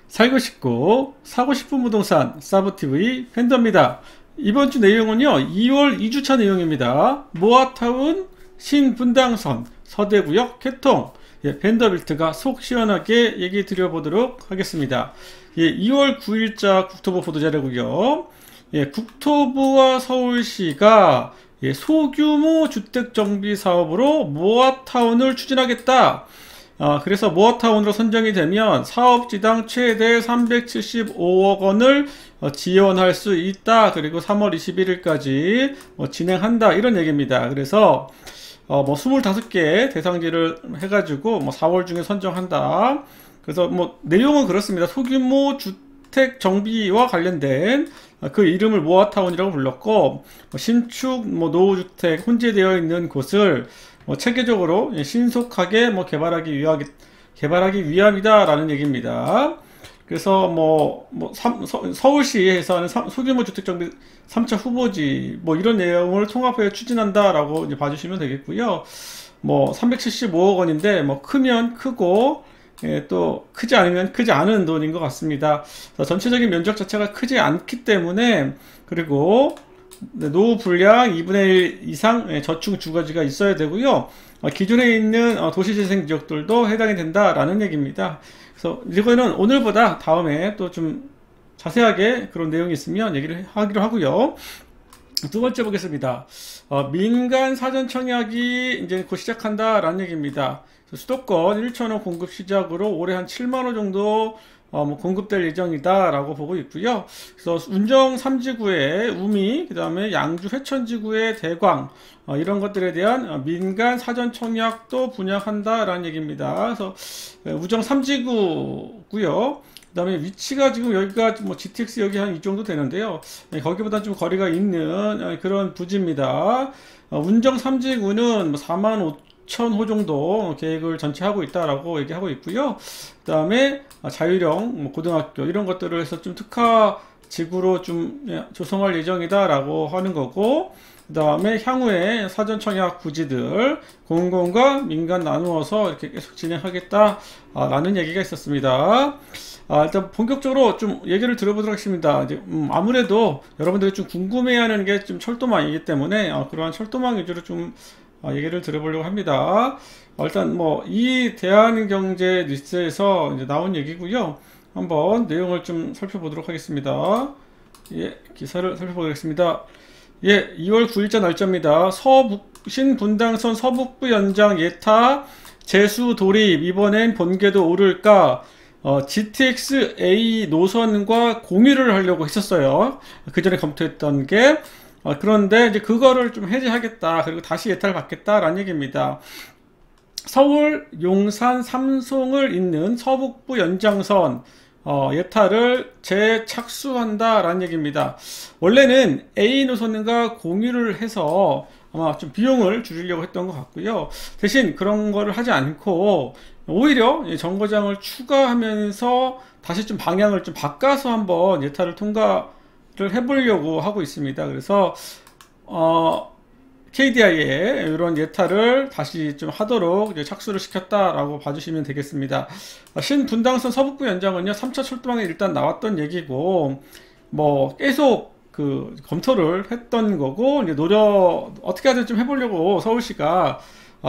살고 싶고 사고 싶은 부동산 사부TV 팬더입니다. 이번 주 내용은요 2월 2주차 내용입니다. 모아타운 신분당선 서대구역 개통, 벤더빌트가 속 시원하게 얘기 드려보도록 하겠습니다. 2월 9일자 국토부 보도자료고요. 국토부와 서울시가 소규모 주택정비 사업으로 모아타운을 추진하겠다. 그래서 모아타운으로 선정이 되면 사업지당 최대 375억 원을 지원할 수 있다. 그리고 3월 21일까지 진행한다. 이런 얘기입니다. 그래서 25개 대상지를 해가지고 4월 중에 선정한다. 그래서 내용은 그렇습니다. 소규모 주택 정비와 관련된 그 이름을 모아타운이라고 불렀고, 신축 노후주택 혼재되어 있는 곳을 체계적으로 신속하게 개발하기 위함이다라는 얘기입니다. 그래서 서울시에서는 소규모 주택정비 3차 후보지 이런 내용을 통합해 추진한다라고 이제 봐주시면 되겠고요. 375억 원인데 크면 크고 또 크지 않으면 크지 않은 돈인 것 같습니다. 전체적인 면적 자체가 크지 않기 때문에, 그리고 노후 분량 2분의 1 이상 저층 주거지가 있어야 되고요. 기존에 있는 도시재생 지역들도 해당이 된다라는 얘기입니다. 그래서 이거는 오늘보다 다음에 또 좀 자세하게 그런 내용이 있으면 얘기를 하기로 하고요. 두 번째 보겠습니다. 민간 사전 청약이 이제 곧 시작한다라는 얘기입니다. 수도권 1,000호 공급 시작으로 올해 한 7만호 정도 공급될 예정이다 라고 보고 있고요. 그래서 운정 3지구의 우미, 그 다음에 양주 회천지구의 대광, 이런 것들에 대한 민간 사전 청약도 분양한다 라는 얘기입니다. 그래서 우정 3지구고요. 그 다음에 위치가 지금 여기가 GTX 여기 한 이 정도 되는데요. 거기보다 좀 거리가 있는 그런 부지입니다. 운정 3지구는 4만 5천 호 정도 계획을 전체 하고 있다라고 얘기하고 있고요. 그 다음에 자유령 고등학교 이런 것들을 해서 좀 특화 지구로 좀 조성할 예정이다라고 하는 거고, 그 다음에 향후에 사전 청약 부지들 공공과 민간 나누어서 이렇게 계속 진행하겠다라는 얘기가 있었습니다. 일단 본격적으로 좀 얘기를 들어보도록 하겠습니다. 이제 아무래도 여러분들이 좀 궁금해하는 게 좀 철도망이기 때문에 그러한 철도망 위주로 좀 얘기를 들어보려고 합니다. 일단 이 대한경제 뉴스에서 이제 나온 얘기고요. 한번 내용을 좀 살펴보도록 하겠습니다. 기사를 살펴보겠습니다. 2월 9일자 날짜입니다. 신분당선 서북부 연장 예타 제수 도립, 이번엔 번개도 오를까? GTX A 노선과 공유를 하려고 했었어요. 그 전에 검토했던 게. 그런데 이제 그거를 좀 해제하겠다, 그리고 다시 예타를 받겠다라는 얘기입니다. 서울, 용산, 삼송을 잇는 서북부 연장선 예타를 재착수한다라는 얘기입니다. 원래는 A 노선과 공유를 해서 아마 좀 비용을 줄이려고 했던 것 같고요. 대신 그런 거를 하지 않고 오히려 정거장을 추가하면서 다시 좀 방향을 좀 바꿔서 한번 예타를 통과를 해보려고 하고 있습니다. 그래서 KDI에 이런 예타를 다시 좀 하도록 이제 착수를 시켰다라고 봐주시면 되겠습니다. 신분당선 서북부 연장은요 3차 철도망에 일단 나왔던 얘기고, 계속 그 검토를 했던 거고, 이제 어떻게 하든 좀 해보려고 서울시가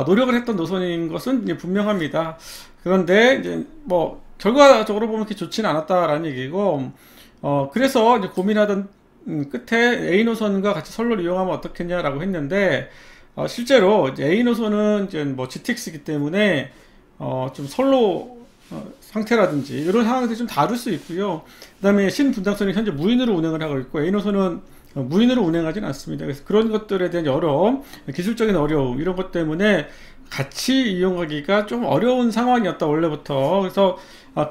노력을 했던 노선인 것은 이제 분명합니다. 그런데 이제 결과적으로 보면 그렇게 좋지는 않았다라는 얘기고, 그래서 이제 고민하던 끝에 A 노선과 같이 선로를 이용하면 어떻겠냐라고 했는데, 실제로 이제 A 노선은 이제 GTX이기 때문에 좀 선로 상태라든지 이런 상황들이 좀 다를 수 있고요. 그 다음에 신분당선이 현재 무인으로 운행을 하고 있고 A 노선은 무인으로 운행하지는 않습니다. 그래서 그런 것들에 대한 어려움, 기술적인 어려움 이런 것 때문에 같이 이용하기가 좀 어려운 상황이었다 원래부터. 그래서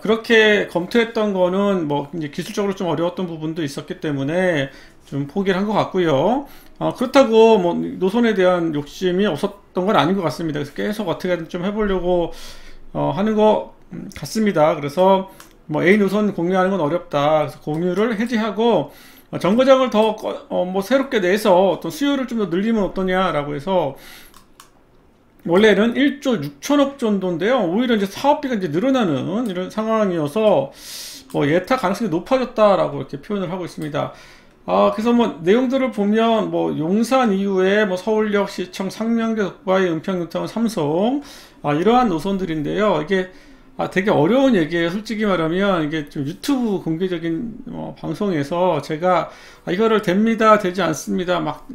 그렇게 검토했던 거는 이제 기술적으로 좀 어려웠던 부분도 있었기 때문에 좀 포기를 한 것 같고요. 그렇다고 노선에 대한 욕심이 없었던 건 아닌 것 같습니다. 그래서 계속 어떻게든 좀 해보려고 하는 것 같습니다. 그래서 A 노선 공유하는 건 어렵다. 그래서 공유를 해제하고 정거장을 더 새롭게 내서 어떤 수요를 좀 더 늘리면 어떠냐라고 해서 원래는 1조 6천억 정도인데요. 오히려 이제 사업비가 이제 늘어나는 이런 상황이어서 뭐 예타 가능성이 높아졌다라고 이렇게 표현을 하고 있습니다. 그래서 뭐 내용들을 보면 뭐 용산 이후에 뭐 서울역, 시청, 상명대, 독바이, 은평뉴타운, 삼성 이러한 노선들인데요. 이게 되게 어려운 얘기예요. 솔직히 말하면 이게 좀 유튜브 공개적인 방송에서 제가 이거를 됩니다, 되지 않습니다, 막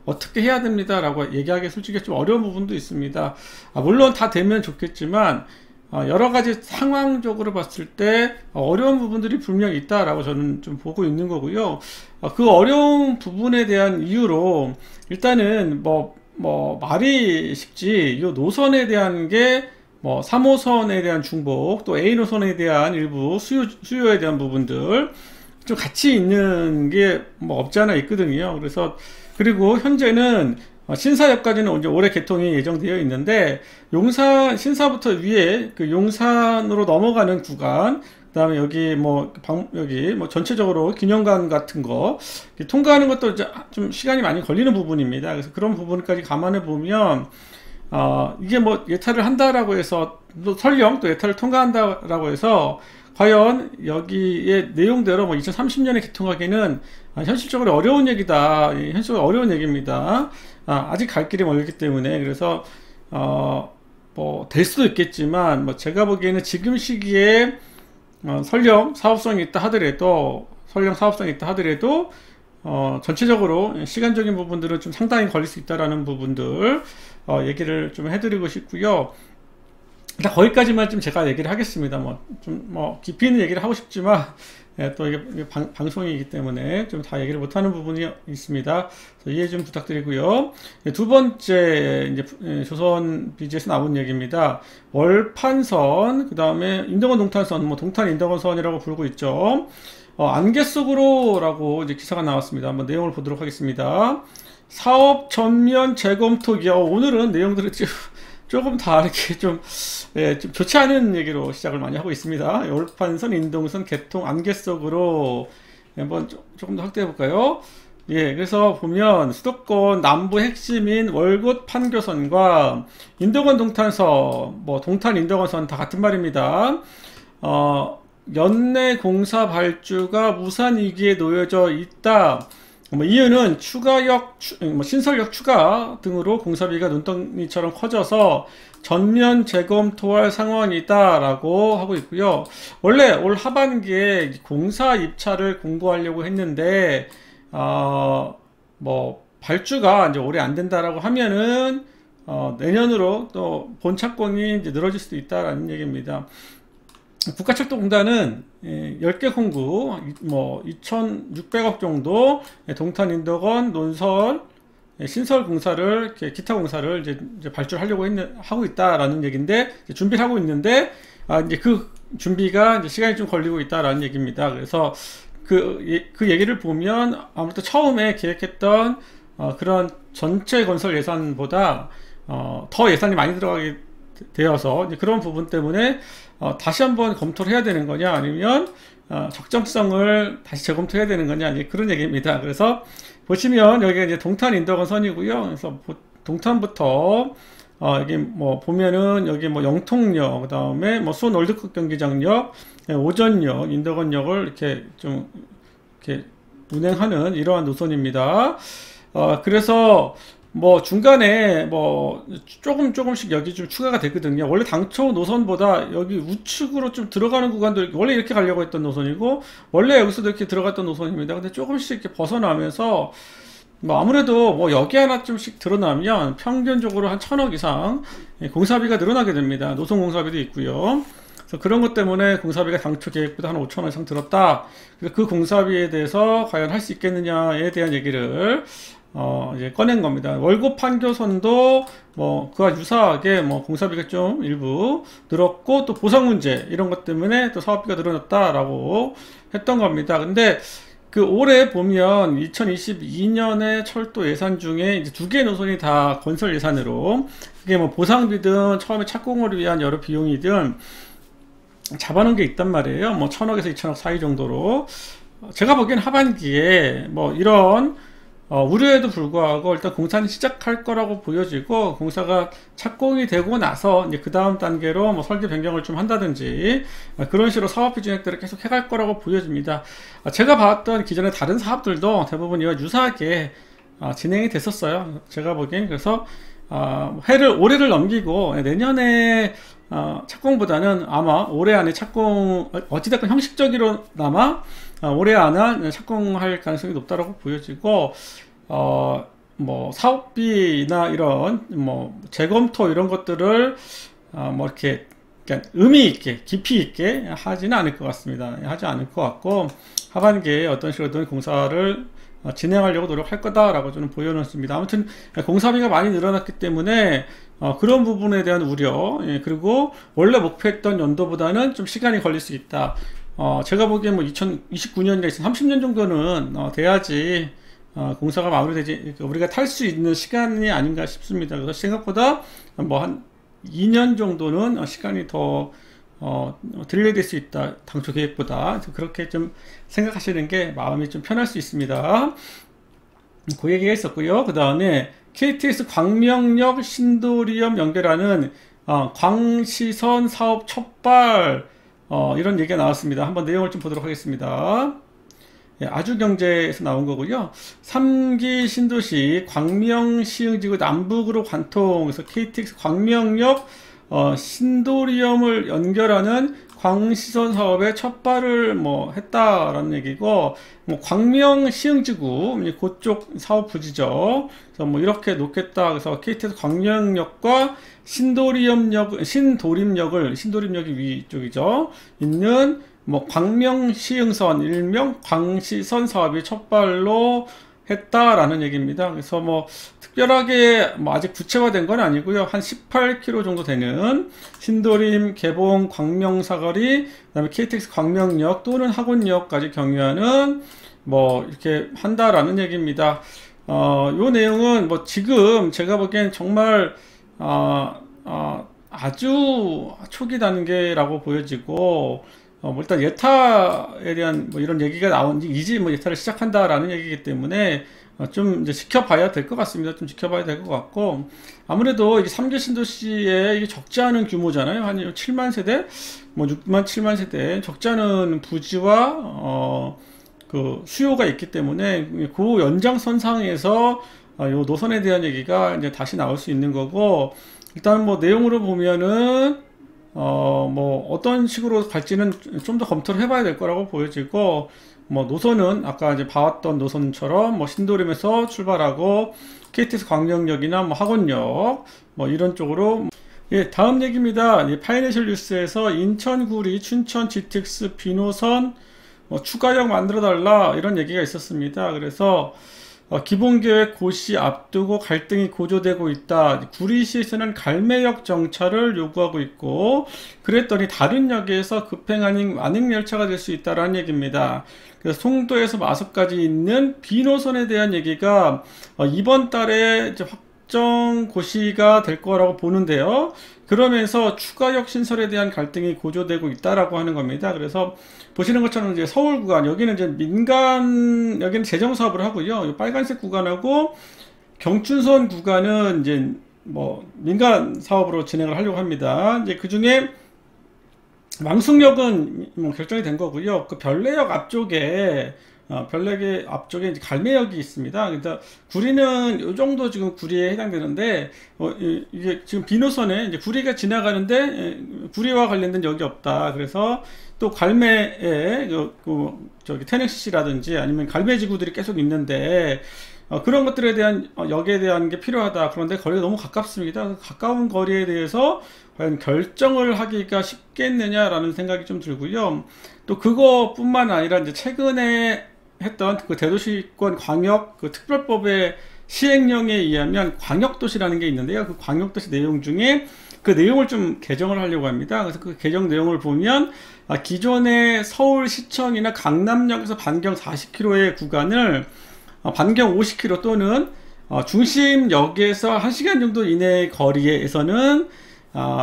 어떻게 해야 됩니다 라고 얘기하기 솔직히 좀 어려운 부분도 있습니다. 물론 다 되면 좋겠지만 여러 가지 상황적으로 봤을 때 어려운 부분들이 분명히 있다라고 저는 좀 보고 있는 거고요. 그 어려운 부분에 대한 이유로 일단은 말이 쉽지, 이 노선에 대한 게 3호선에 대한 중복, 또 A 노선에 대한 일부 수요에 대한 부분들 좀 같이 있는 게 없지 않아 있거든요. 그리고 현재는 신사역까지는 이제 올해 개통이 예정되어 있는데, 용산, 신사부터 위에 그 용산으로 넘어가는 구간, 그 다음에 여기 전체적으로 기념관 같은 거 통과하는 것도 이제 좀 시간이 많이 걸리는 부분입니다. 그래서 그런 부분까지 감안해 보면 이게 예타를 한다라고 해서, 또 설령 또 예타를 통과한다라고 해서 과연 여기의 내용대로 2030년에 개통하기는 현실적으로 어려운 얘기다. 현실적으로 어려운 얘기입니다. 아직 갈 길이 멀기 때문에. 그래서 될 수도 있겠지만 제가 보기에는 지금 시기에 설령 사업성이 있다 하더라도 전체적으로 시간적인 부분들은 좀 상당히 걸릴 수 있다라는 부분들 얘기를 좀 해드리고 싶고요. 일단 거기까지만 좀 제가 얘기를 하겠습니다. 깊이 있는 얘기를 하고 싶지만 또 이게 방송이기 때문에 좀 다 얘기를 못하는 부분이 있습니다. 이해 좀 부탁드리고요. 두 번째, 이제 조선 BG에서 나온 얘기입니다. 월판선, 그 다음에 인덕원 동탄선, 동탄 인덕원선이라고 부르고 있죠. 안개 속으로라고 이제 기사가 나왔습니다. 한번 내용을 보도록 하겠습니다. 사업 전면 재검토기요. 오늘은 내용들을 조금 다 이렇게 좀 좋지 않은 얘기로 시작을 많이 하고 있습니다. 월판선, 인동선 개통 안개 속으로 한번 조금 더 확대해 볼까요? 그래서 보면 수도권 남부 핵심인 월곶 판교선과 인덕원 동탄선, 동탄 인덕원선 다 같은 말입니다. 연내 공사 발주가 무산 위기에 놓여져 있다. 이유는 추가역, 신설역 추가 등으로 공사비가 눈덩이처럼 커져서 전면 재검토할 상황이다 라고 하고 있고요. 원래 올 하반기에 공사 입찰을 공고하려고 했는데 발주가 이제 올해 안 된다라고 하면은 내년으로 또 본착공이 이제 늘어질 수도 있다라는 얘기입니다. 국가철도공단은 10개 공구 2,600억 정도 동탄 인덕원 논설 신설 공사를 기타 공사를 이제 발주하려고 하고 있다라는 얘기인데, 준비를 하고 있는데 이제 그 준비가 이제 시간이 좀 걸리고 있다라는 얘기입니다. 그래서 그 얘기를 보면 아무래도 처음에 계획했던 그런 전체 건설 예산보다 더 예산이 많이 들어가게 되어서 이제 그런 부분 때문에 다시 한번 검토를 해야 되는 거냐, 아니면 적정성을 다시 재검토해야 되는 거냐, 이제 그런 얘기입니다. 그래서 보시면 여기가 이제 동탄 인덕원 선이고요. 그래서 동탄부터 여기 보면은 여기 영통역, 그 다음에 수원 월드컵 경기장역, 오전역, 인덕원역을 이렇게 좀 이렇게 운행하는 이러한 노선입니다. 그래서 중간에 조금씩 여기 좀 추가가 됐거든요. 원래 당초 노선보다 여기 우측으로 좀 들어가는 구간도 원래 이렇게 가려고 했던 노선이고, 원래 여기서도 이렇게 들어갔던 노선입니다. 근데 조금씩 이렇게 벗어나면서 아무래도 여기 하나 좀씩 드러나면 평균적으로 한 1,000억 이상 공사비가 늘어나게 됩니다. 노선 공사비도 있고요. 그래서 그런 것 때문에 공사비가 당초 계획보다 한 5,000억 이상 들었다. 그래서 그 공사비에 대해서 과연 할 수 있겠느냐에 대한 얘기를 이제 꺼낸 겁니다. 월곶 판교선도 그와 유사하게 공사비가 좀 일부 늘었고, 또 보상 문제 이런 것 때문에 또 사업비가 늘어났다라고 했던 겁니다. 근데 그 올해 보면 2022년에 철도 예산 중에 이제 2개의 노선이 다 건설 예산으로, 그게 보상비든 처음에 착공을 위한 여러 비용이든 잡아놓은 게 있단 말이에요. 1,000억에서 2,000억 사이 정도로. 제가 보기엔 하반기에 이런 우려에도 불구하고 일단 공사는 시작할 거라고 보여지고, 공사가 착공이 되고 나서 이제 그 다음 단계로 뭐 설계 변경을 좀 한다든지 그런 식으로 사업 진행들을 계속 해갈 거라고 보여집니다. 제가 봤던 기존의 다른 사업들도 대부분 이와 유사하게 진행이 됐었어요. 제가 보기엔. 그래서 올해를 넘기고 내년에 착공보다는 아마 올해 안에 착공, 어찌됐건 형식적으로나마 올해 안에 착공할 가능성이 높다라고 보여지고, 뭐 사업비나 이런 뭐 재검토 이런 것들을 뭐 이렇게 의미 있게 깊이 있게 하지는 않을 것 같습니다. 하지 않을 것 같고, 하반기에 어떤 식으로든 공사를 진행하려고 노력할 거다라고 저는 보여놓습니다. 아무튼 공사비가 많이 늘어났기 때문에 그런 부분에 대한 우려, 그리고 원래 목표했던 연도보다는 좀 시간이 걸릴 수 있다. 제가 보기엔 뭐 2029년이나 30년 정도는 돼야지 공사가 마무리되지, 우리가 탈 수 있는 시간이 아닌가 싶습니다. 그래서 생각보다 뭐 한 2년 정도는 시간이 더 딜레이될 수 있다, 당초 계획보다. 그렇게 좀 생각하시는 게 마음이 좀 편할 수 있습니다. 그 얘기가 있었고요. 그 다음에 KTX 광명역 신도리역 연결하는 광시선 사업 첫발, 이런 얘기가 나왔습니다. 한번 내용을 좀 보도록 하겠습니다. 아주경제에서 나온 거고요. 3기 신도시 광명시흥지구 남북으로 관통해서 KTX 광명역 신도리역을 연결하는 광시선 사업의 첫발을 뭐 했다라는 얘기고, 뭐 광명 시흥지구 그쪽 사업 부지죠. 그래서 뭐 이렇게 놓겠다. 그래서 KTX 광명역과 신도림역이 위쪽이죠. 있는 뭐 광명 시흥선 일명 광시선 사업이 첫발로 했다라는 얘기입니다. 그래서 뭐 특별하게 뭐 아직 구체화된 건 아니고요. 한 18km 정도 되는 신도림 개봉 광명 사거리, 그다음에 KTX 광명역 또는 학원역까지 경유하는 뭐 이렇게 한다라는 얘기입니다. 요 내용은 뭐 지금 제가 보기엔 정말 아주 초기 단계라고 보여지고, 뭐 일단 예타에 대한 뭐 이런 얘기가 나온지 이제 뭐 예타를 시작한다라는 얘기이기 때문에 좀 이제 지켜봐야 될 것 같습니다. 좀 지켜봐야 될 것 같고, 아무래도 이게 3기 신도시에 이게 적지 않은 규모잖아요. 한 7만 세대, 뭐 6만 7만 세대 적지 않은 부지와 그 수요가 있기 때문에 그 연장선상에서 요 노선에 대한 얘기가 이제 다시 나올 수 있는 거고, 일단 뭐 내용으로 보면은 뭐 어떤 식으로 갈지는 좀 더 검토를 해봐야 될 거라고 보여지고, 뭐 노선은 아까 이제 봐왔던 노선처럼 뭐 신도림에서 출발하고 KTX 광명역이나 뭐 학원역 뭐 이런 쪽으로. 예, 다음 얘기입니다. 파이낸셜 뉴스에서 인천 구리 춘천 GTX 비노선 뭐 추가역 만들어 달라 이런 얘기가 있었습니다. 그래서 기본계획 고시 앞두고 갈등이 고조되고 있다. 구리시에서는 갈매역 정차를 요구하고 있고, 그랬더니 다른 역에서 급행 완행 열차가 될 수 있다라는 얘기입니다. 그래서 송도에서 마석까지 있는 B노선에 대한 얘기가 이번 달에 이제 확정 고시가 될 거라고 보는데요. 그러면서 추가역 신설에 대한 갈등이 고조되고 있다라고 하는 겁니다. 그래서 보시는 것처럼 이제 서울 구간, 여기는 이제 여기는 재정 사업을 하고요. 이 빨간색 구간하고 경춘선 구간은 이제 뭐 민간 사업으로 진행을 하려고 합니다. 이제 그 중에 망숙역은 뭐 결정이 된 거고요. 그 별내역 앞쪽에 이제 갈매역이 있습니다. 그러니까 구리는 요 정도 지금 구리에 해당되는데, 이게 지금 비노선에 이제 구리가 지나가는데 구리와 관련된 역이 없다. 그래서 또 갈매에 저기 테넥시라든지 아니면 갈매 지구들이 계속 있는데 그런 것들에 대한 역에 대한 게 필요하다. 그런데 거리가 너무 가깝습니다. 가까운 거리에 대해서 과연 결정을 하기가 쉽겠느냐라는 생각이 좀 들고요. 또 그거뿐만 아니라 이제 최근에 했던 그 대도시권 광역 그 특별법의 시행령에 의하면 광역도시라는 게 있는데요. 그 광역도시 내용 중에 그 내용을 좀 개정을 하려고 합니다. 그래서 그 개정 내용을 보면 기존의 서울시청이나 강남역에서 반경 40km의 구간을 반경 50km 또는 중심역에서 1시간 정도 이내 거리에서는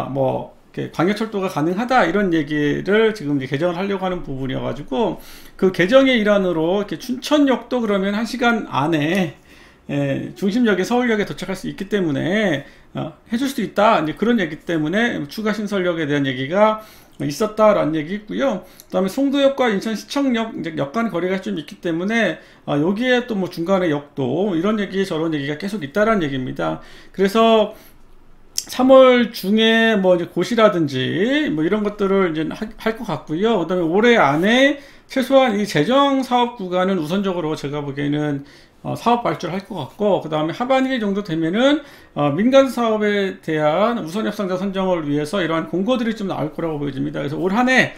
뭐 광역철도가 가능하다 이런 얘기를 지금 이제 개정을 하려고 하는 부분이어가지고, 그 개정의 일환으로 이렇게 춘천역도 그러면 1시간 안에 중심역인 서울역에 도착할 수 있기 때문에 해줄 수 있다, 이제 그런 얘기 때문에 추가 신설역에 대한 얘기가 있었다라는 얘기 있고요. 그다음에 송도역과 인천시청역 이제 역간 거리가 좀 있기 때문에 여기에 또 뭐 중간에 역도 이런 얘기 저런 얘기가 계속 있다라는 얘기입니다. 그래서 3월 중에 뭐 이제 고시라든지 뭐 이런 것들을 이제 할 것 같고요. 그다음에 올해 안에 최소한 이 재정 사업 구간은 우선적으로 제가 보기에는 사업 발주를 할 것 같고, 그 다음에 하반기 정도 되면은 민간 사업에 대한 우선 협상자 선정을 위해서 이러한 공고들이 좀 나올 거라고 보여집니다. 그래서 올 한 해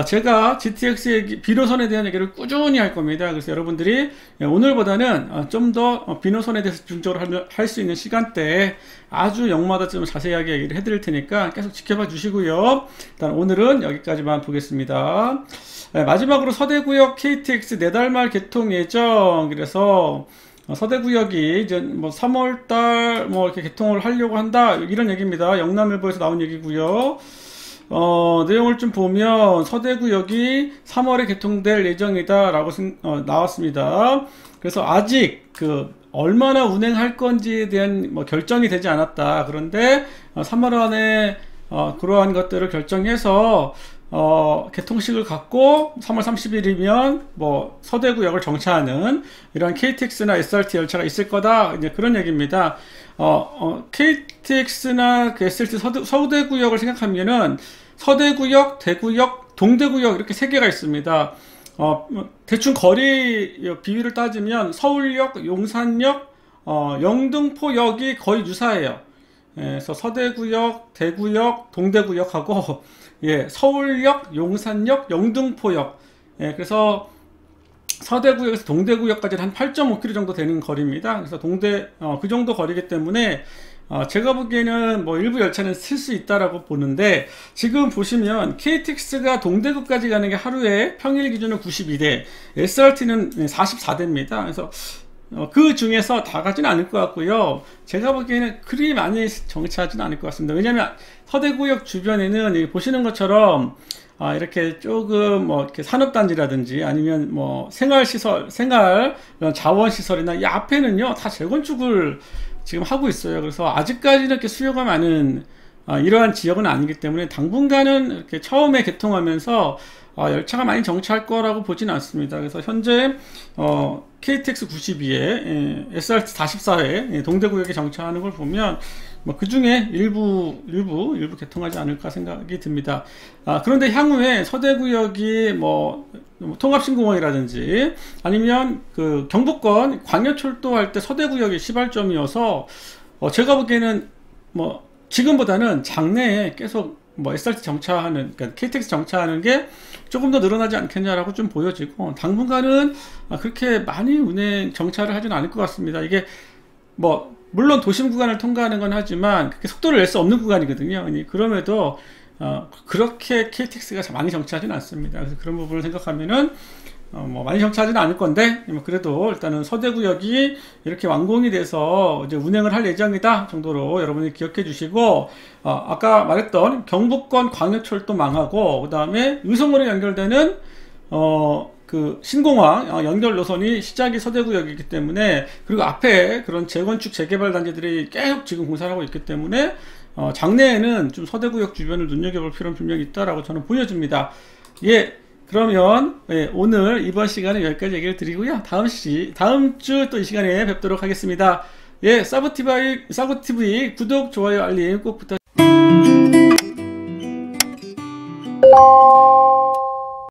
제가 GTX 비노선에 대한 얘기를 꾸준히 할 겁니다. 그래서 여러분들이 오늘보다는 좀 더 비노선에 대해서 집중적으로 할 수 있는 시간대에 아주 역마다 좀 자세하게 얘기를 해드릴 테니까 계속 지켜봐 주시고요. 일단 오늘은 여기까지만 보겠습니다. 마지막으로 서대구역 KTX 4달 말 개통 예정. 그래서 서대구역이 이제 뭐 3월달 뭐 이렇게 개통을 하려고 한다, 이런 얘기입니다. 영남일보에서 나온 얘기고요. 내용을 좀 보면 서대구역이 3월에 개통될 예정이다라고 나왔습니다. 그래서 아직 얼마나 운행할 건지에 대한 뭐 결정이 되지 않았다. 그런데 3월 안에 그러한 것들을 결정해서 개통식을 갖고 3월 30일이면 뭐 서대구역을 정차하는 이런 KTX나 SRT 열차가 있을 거다, 이제 그런 얘기입니다. KTX나 그 SRT 서대구역을 생각하면은 서대구역, 대구역, 동대구역 이렇게 세 개가 있습니다. 대충 거리 비율을 따지면 서울역, 용산역, 영등포역이 거의 유사해요. 그래서 서대구역, 대구역, 동대구역하고 서울역, 용산역, 영등포역. 그래서 서대구역에서 동대구역까지는 한 8.5km 정도 되는 거리입니다. 그래서 그 정도 거리이기 때문에 제가 보기에는 뭐 일부 열차는 쓸 수 있다라고 보는데, 지금 보시면 KTX가 동대구까지 가는 게 하루에 평일 기준으로 92대, SRT는 44대입니다. 그래서 그 중에서 다 가지는 않을 것 같고요. 제가 보기에는 그리 많이 정차하지는 않을 것 같습니다. 왜냐하면 서대구역 주변에는 보시는 것처럼 이렇게 조금 뭐 이렇게 산업단지라든지 아니면 뭐 생활시설, 자원시설이나 이 앞에는요 다 재건축을 지금 하고 있어요. 그래서 아직까지는 이렇게 수요가 많은 이러한 지역은 아니기 때문에 당분간은 이렇게 처음에 개통하면서 열차가 많이 정차할 거라고 보지는 않습니다. 그래서 현재 KTX 92에 SRT 44회 동대구역에 정차하는 걸 보면 뭐 그 중에 일부 개통하지 않을까 생각이 듭니다. 그런데 향후에 서대구역이 뭐 통합신공항이라든지 아니면 그 경부권 광역철도 할 때 서대구역이 시발점이어서 제가 보기에는 뭐 지금보다는 장래에 계속 뭐 SRT 정차하는, 그러니까 KTX 정차하는 게 조금 더 늘어나지 않겠냐라고 좀 보여지고, 당분간은 그렇게 많이 운행 정차를 하지는 않을 것 같습니다. 이게 뭐 물론 도심 구간을 통과하는 건 하지만 그렇게 속도를 낼 수 없는 구간이거든요. 그럼에도 그렇게 KTX가 많이 정차하지는 않습니다. 그래서 그런 부분을 생각하면은 뭐 많이 정차하지는 않을 건데, 그래도 일단은 서대구역이 이렇게 완공이 돼서 이제 운행을 할 예정이다 정도로 여러분이 기억해 주시고, 아까 말했던 경부권 광역철도 망하고, 그 다음에 의성으로 연결되는 그 신공항 연결 노선이 시작이 서대구역이기 때문에, 그리고 앞에 그런 재건축 재개발 단지들이 계속 지금 공사를 하고 있기 때문에 장래에는 좀 서대구역 주변을 눈여겨볼 필요는 분명히 있다라고 저는 보여집니다. 그러면 오늘 이번 시간에 여기까지 얘기를 드리고요. 다음 주 또 이 시간에 뵙도록 하겠습니다. 사고TV 구독, 좋아요, 알림 꼭 부탁드립니다.